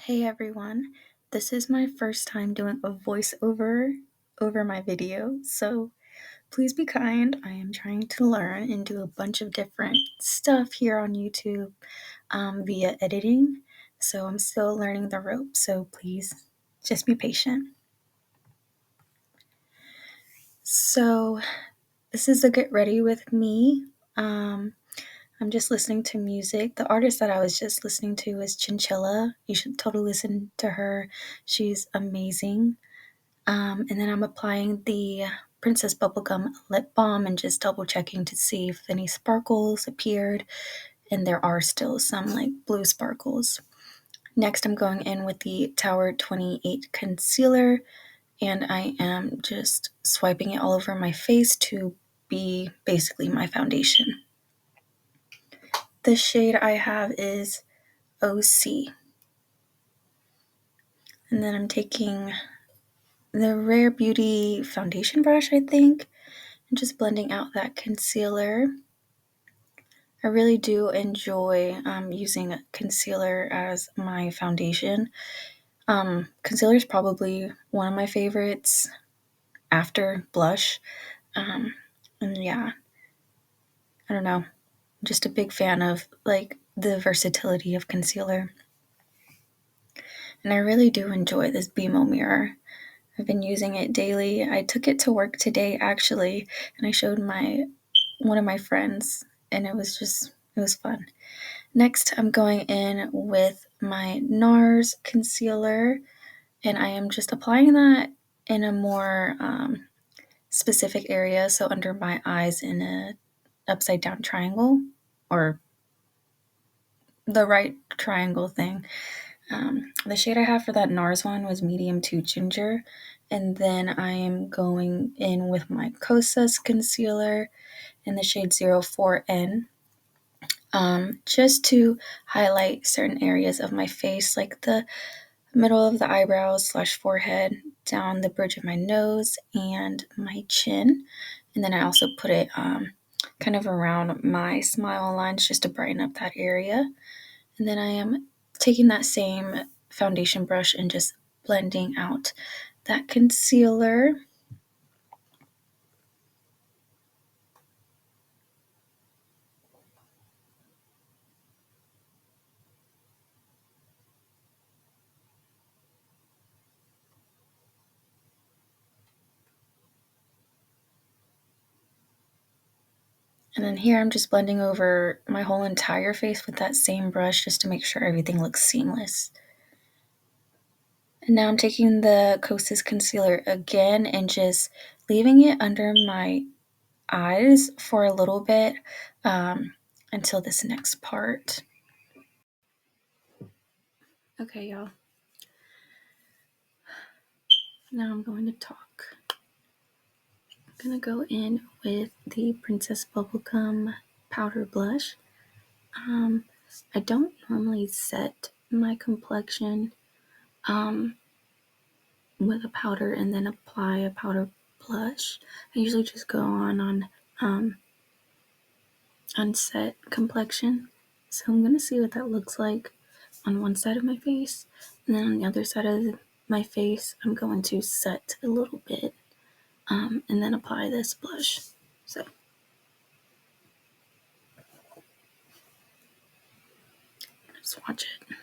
Hey everyone, this is my first time doing a voiceover over my video, so please be kind. I am trying to learn and do a bunch of different stuff here on YouTube via editing, so I'm still learning the ropes, so please just be patient. So, this is a get ready with me. I'm just listening to music. The artist that I was just listening to is Chinchilla. You should totally listen to her. She's amazing. And then I'm applying the Princess Bubblegum lip balm and just double checking to see if any sparkles appeared. And there are still some like blue sparkles. Next, I'm going in with the Tower 28 concealer, and I am just swiping it all over my face to be basically my foundation. The shade I have is OC. And then I'm taking the Rare Beauty foundation brush, I think, and just blending out that concealer. I really do enjoy using concealer as my foundation. Concealer is probably one of my favorites after blush. And yeah, I don't know. I'm just a big fan of like the versatility of concealer. And I really do enjoy this BMO mirror. I've been using it daily. I took it to work today actually, and I showed one of my friends, and it was fun. Next, I'm going in with my NARS concealer, and I am just applying that in a more specific area, so under my eyes in a upside down triangle, or the right triangle thing. The shade I have for that NARS one was medium to ginger, and then I am going in with my Kosas concealer in the shade 04N. Just to highlight certain areas of my face, like the middle of the eyebrows / forehead, down the bridge of my nose and my chin. And then I also put it kind of around my smile lines just to brighten up that area. And then I am taking that same foundation brush and just blending out that concealer. And then here I'm just blending over my whole entire face with that same brush just to make sure everything looks seamless. And now I'm taking the Kosas concealer again and just leaving it under my eyes for a little bit until this next part. Okay, y'all. Now I'm going to talk. I'm going to go in with the Princess Bubblegum powder blush. I don't normally set my complexion with a powder and then apply a powder blush. I usually just go on unset complexion. So I'm going to see what that looks like on one side of my face, and then on the other side of my face I'm going to set a little bit and then apply this blush. So just watch it.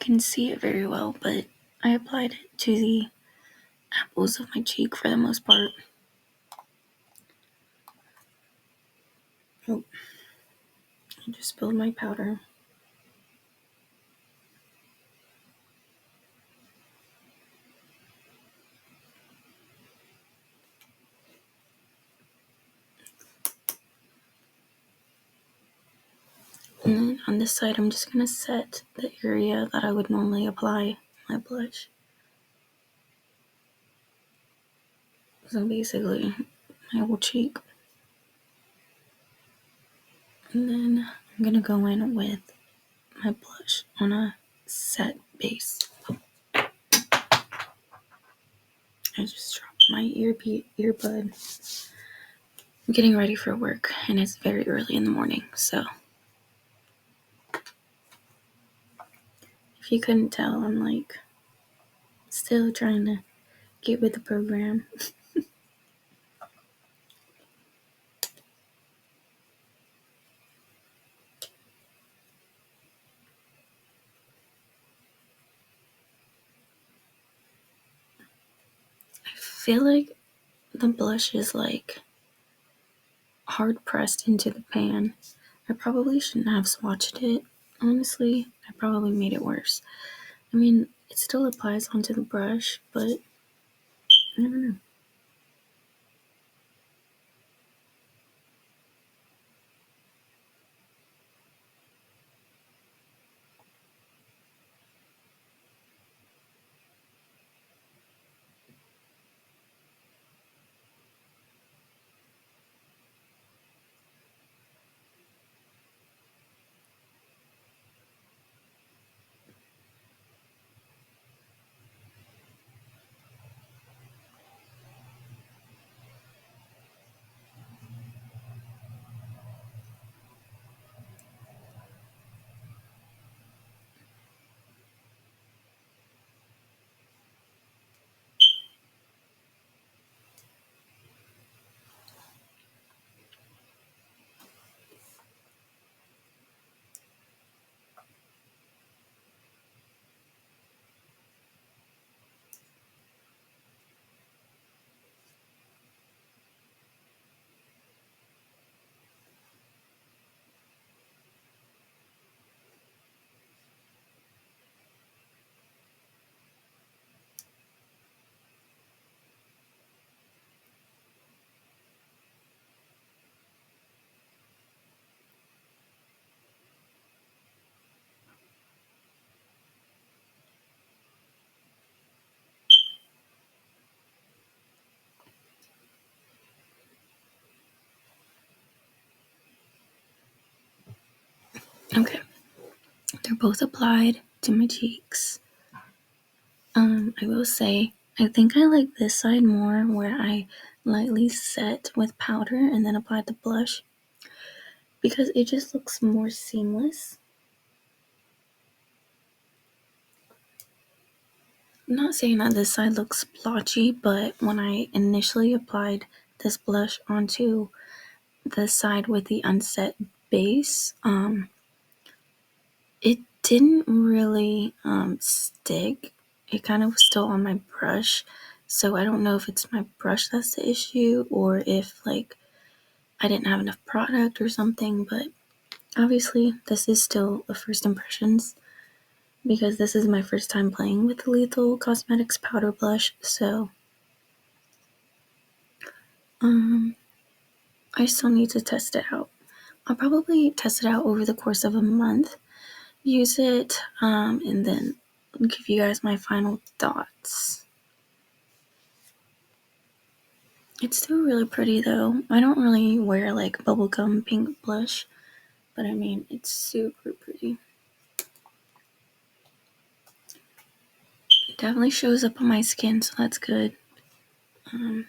can see it very well, but I applied it to the apples of my cheek for the most part. Oh, I just spilled my powder. And then on this side, I'm just going to set the area that I would normally apply my blush. So basically, my whole cheek. And then I'm going to go in with my blush on a set base. I just dropped my earbud. I'm getting ready for work, and it's very early in the morning, so if you couldn't tell, I'm like still trying to get with the program. I feel like the blush is like hard pressed into the pan. I probably shouldn't have swatched it. Honestly, I probably made it worse. I mean, it still applies onto the brush, but I don't know. Okay, they're both applied to my cheeks. I will say, I think I like this side more where I lightly set with powder and then apply the blush because it just looks more seamless. I'm not saying that this side looks blotchy, but when I initially applied this blush onto the side with the unset base, it didn't really stick. It kind of was still on my brush. So I don't know if it's my brush that's the issue or if like I didn't have enough product or something, but obviously this is still a first impressions because this is my first time playing with the Lethal Cosmetics powder blush, so um I still need to test it out. I'll probably test it out over the course of a month, use it, and then give you guys my final thoughts. It's still really pretty though. I don't really wear like bubblegum pink blush, but I mean, it's super pretty. It definitely shows up on my skin, so that's good. But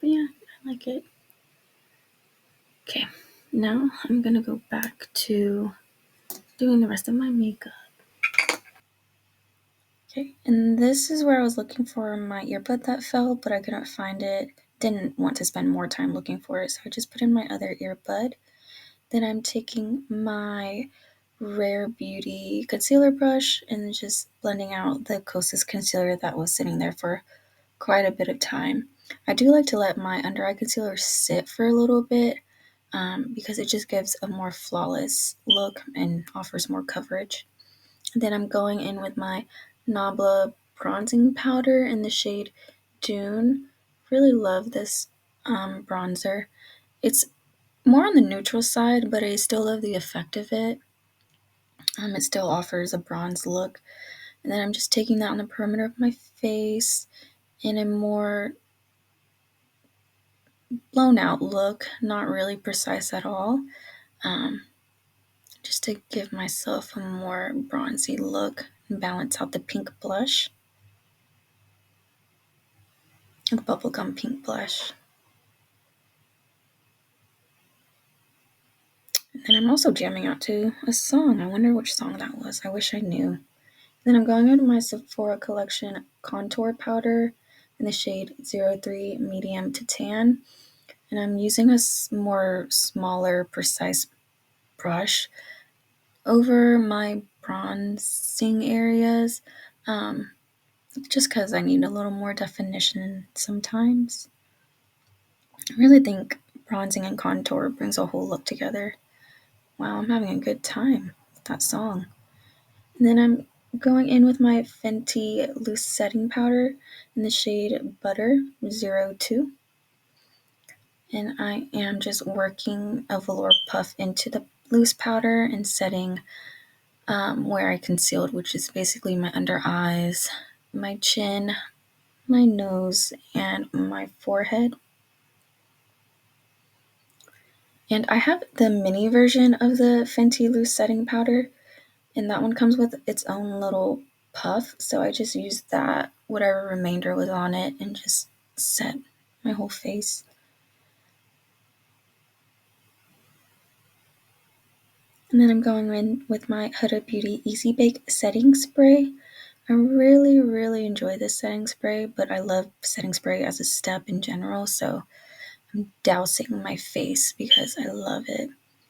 yeah, I like it. Okay, now I'm gonna go back to doing the rest of my makeup. Okay, and this is where I was looking for my earbud that fell, but I couldn't find it. Didn't want to spend more time looking for it, so I just put in my other earbud. Then I'm taking my Rare Beauty concealer brush and just blending out the Kosas concealer that was sitting there for quite a bit of time. I do like to let my under eye concealer sit for a little bit because it just gives a more flawless look and offers more coverage. And then I'm going in with my Nabla bronzing powder in the shade Dune. Really love this bronzer. It's more on the neutral side, but I still love the effect of it. It still offers a bronze look. And then I'm just taking that on the perimeter of my face in a more blown out look, not really precise at all, um, just to give myself a more bronzy look and balance out the pink blush, the bubblegum pink blush. And then I'm also jamming out to a song. I wonder which song that was. I wish I knew. Then I'm going into my Sephora Collection contour powder in the shade 03 medium to tan. And I'm using a more smaller, precise brush over my bronzing areas, um, just because I need a little more definition sometimes. I really think bronzing and contour brings a whole look together. Wow, I'm having a good time with that song. And then I'm going in with my Fenty loose setting powder in the shade Butter 02. And I am just working a velour puff into the loose powder and setting where I concealed, which is basically my under eyes, my chin, my nose, and my forehead. And I have the mini version of the Fenty loose setting powder, and that one comes with its own little puff. So I just used that, whatever remainder was on it, and just set my whole face. And then I'm going in with my Huda Beauty Easy Bake setting spray. I really, really enjoy this setting spray, but I love setting spray as a step in general, so I'm dousing my face because I love it.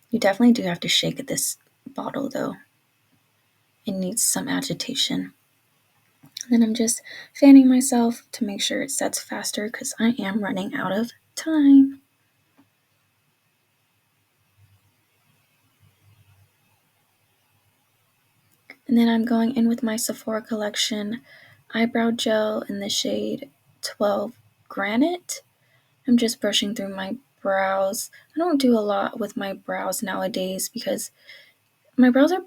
You definitely do have to shake this bottle though. It needs some agitation. And then I'm just fanning myself to make sure it sets faster because I am running out of time. And then I'm going in with my Sephora Collection eyebrow gel in the shade 12 Granite. I'm just brushing through my brows. I don't do a lot with my brows nowadays because my brows are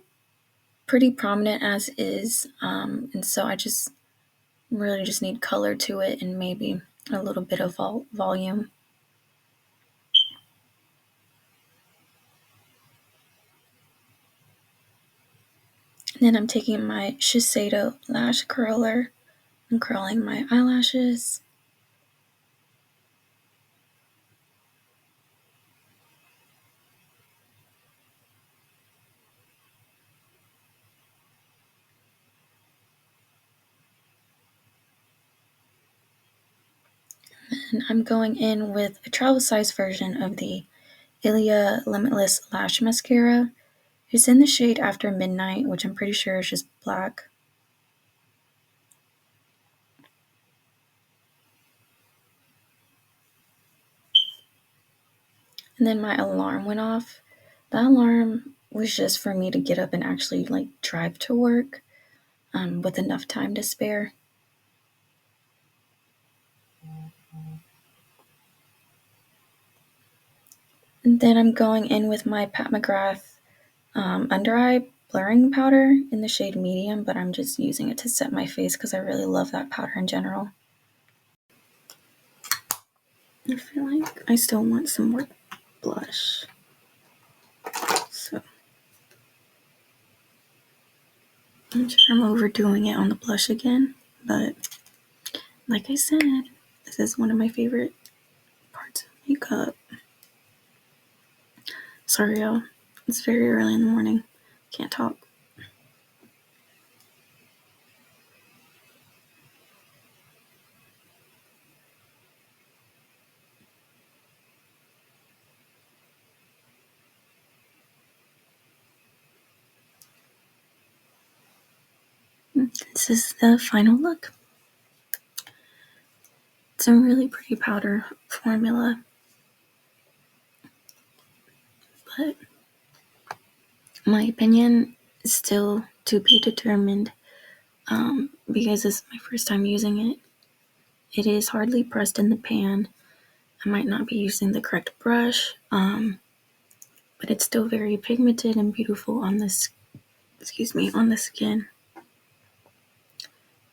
pretty prominent as is, and so I just really just need color to it and maybe a little bit of volume. And then I'm taking my Shiseido lash curler and curling my eyelashes. And I'm going in with a travel size version of the Ilia Limitless Lash Mascara. It's in the shade After Midnight, which I'm pretty sure is just black. And then my alarm went off. That alarm was just for me to get up and actually like drive to work with enough time to spare. And then I'm going in with my Pat McGrath under eye blurring powder in the shade medium, but I'm just using it to set my face because I really love that powder in general. I feel like I still want some more blush. So I'm sure I'm overdoing it on the blush again, but like I said, this is one of my favorite parts of makeup. Sorry, y'all. It's very early in the morning. Can't talk. this is the final look. It's a really pretty powder formula, but my opinion is still to be determined, because this is my first time using it. It is hardly pressed in the pan. I might not be using the correct brush, but it's still very pigmented and beautiful on this, on the skin.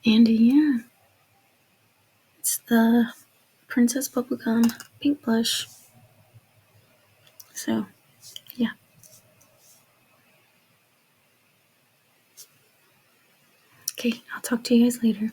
And yeah, it's the Princess Bubblegum pink blush. So yeah. Okay, I'll talk to you guys later.